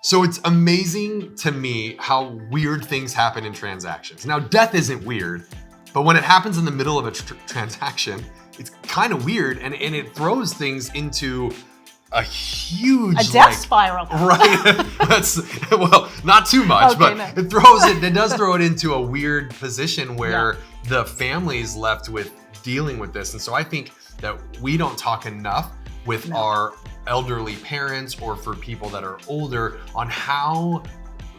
So it's amazing to me how weird things happen in transactions. Now, death isn't weird, but when it happens in the middle of a transaction, it's kind of weird, and it throws things into a huge death spiral. Right. That's, well, not too much, Okay, but no. it does throw it into a weird position where the family is left with dealing with this. And so I think that we don't talk enough with our elderly parents or for people that are older on how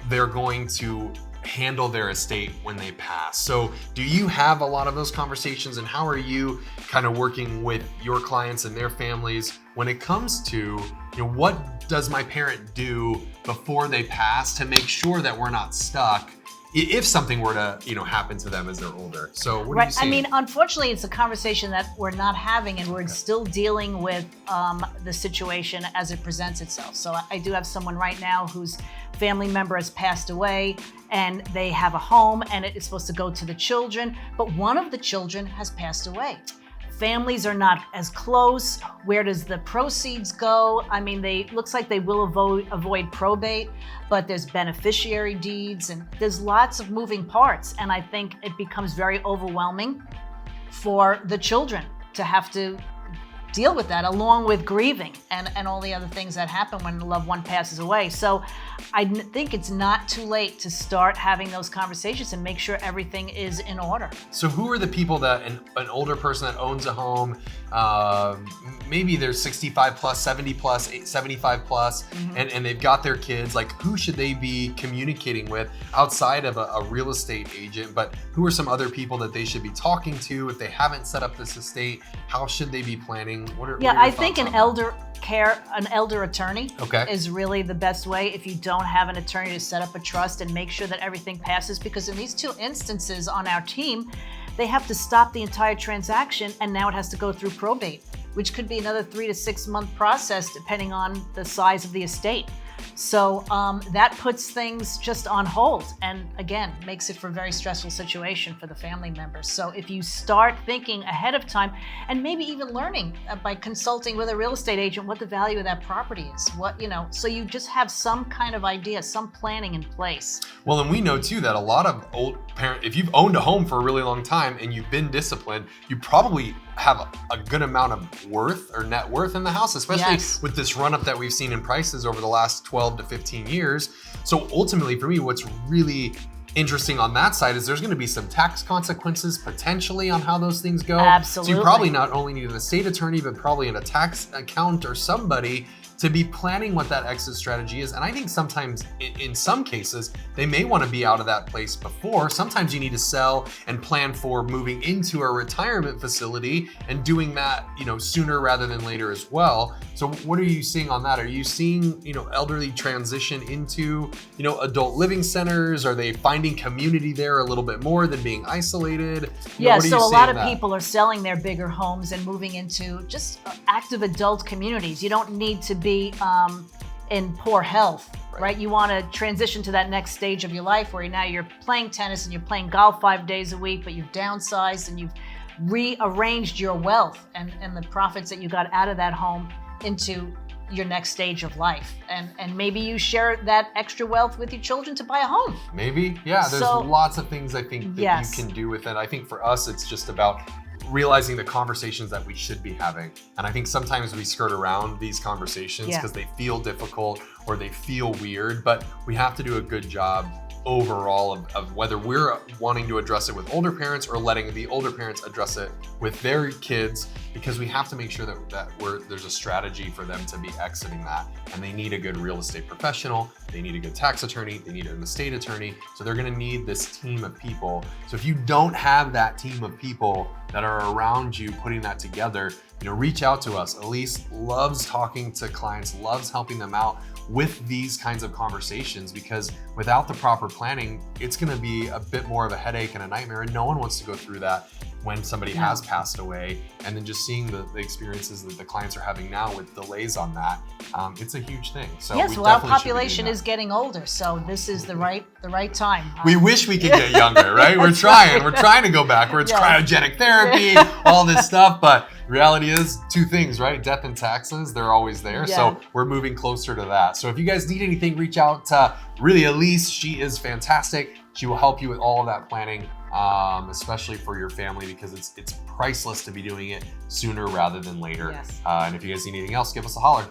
they're going to handle their estate when they pass. So do you have a lot of those conversations, and how are you kind of working with your clients and their families when it comes to, what does my parent do before they pass to make sure that we're not stuck if something were to, happen to them as they're older? So what are you seeing? I mean, unfortunately, it's a conversation that we're not having, and we're still dealing with the situation as it presents itself. So I do have someone right now whose family member has passed away, and they have a home, and it is supposed to go to the children, but one of the children has passed away. Families are not as close. Where does the proceeds go? I mean, looks like they will avoid probate, but there's beneficiary deeds, and there's lots of moving parts. And I think it becomes very overwhelming for the children to have to deal with that, along with grieving and all the other things that happen when a loved one passes away. So I think it's not too late to start having those conversations and make sure everything is in order. So who are the people that an older person that owns a home, maybe they're 65 plus, 70 plus, 75 plus, and they've got their kids, like who should they be communicating with outside of a real estate agent? But who are some other people that they should be talking to if they haven't set up this estate? How should they be planning? I think an elder attorney Okay. is really the best way if you don't have an attorney to set up a trust and make sure that everything passes. Because in these two instances on our team, they have to stop the entire transaction, and now it has to go through probate, which could be another 3 to 6 month process depending on the size of the estate. So that puts things just on hold, and again, makes it for a very stressful situation for the family members. So if you start thinking ahead of time, and maybe even learning by consulting with a real estate agent what the value of that property is, so you just have some kind of idea, some planning in place. Well, and we know too that a lot of old parents, if you've owned a home for a really long time and you've been disciplined, you probably have a good amount of worth or net worth in the house, especially with this run up that we've seen in prices over the last 12 to 15 years. So ultimately for me, what's really interesting on that side is there's going to be some tax consequences potentially on how those things go. Absolutely. So you probably not only need an estate attorney, but probably a tax accountant or somebody to be planning what that exit strategy is. And I think sometimes, in some cases, they may want to be out of that place before. Sometimes you need to sell and plan for moving into a retirement facility and doing that, sooner rather than later as well. So what are you seeing on that? Are you seeing, elderly transition into, adult living centers? Are they finding community there a little bit more than being isolated? So a lot of people are selling their bigger homes and moving into just active adult communities. You don't need to be in poor health, right? You want to transition to that next stage of your life where now you're playing tennis and you're playing golf 5 days a week, but you've downsized and you've rearranged your wealth and the profits that you got out of that home into your next stage of life. And maybe you share that extra wealth with your children to buy a home. Maybe, yeah, there's lots of things I think that you can do with it. I think for us, it's just about realizing the conversations that we should be having. And I think sometimes we skirt around these conversations because they feel difficult or they feel weird, but we have to do a good job overall of whether we're wanting to address it with older parents or letting the older parents address it with their kids, because we have to make sure that there's a strategy for them to be exiting that. And they need a good real estate professional, they need a good tax attorney, they need an estate attorney. So they're gonna need this team of people. So if you don't have that team of people that are around you putting that together, reach out to us. Elise loves talking to clients, loves helping them out with these kinds of conversations, because without the proper planning, it's going to be a bit more of a headache and a nightmare, and no one wants to go through that when somebody has passed away, and then just seeing the experiences that the clients are having now with delays on that, it's a huge thing. So yes, well, our population is getting older, so this is the right time. We wish we could get younger, right? We're trying to go backwards, cryogenic therapy, all this stuff, but reality is two things, right? Death and taxes, they're always there. So we're moving closer to that. So if you guys need anything, reach out to really Elise. She is fantastic. She will help you with all of that planning, especially for your family, because it's priceless to be doing it sooner rather than later. Yes. And if you guys need anything else, give us a holler.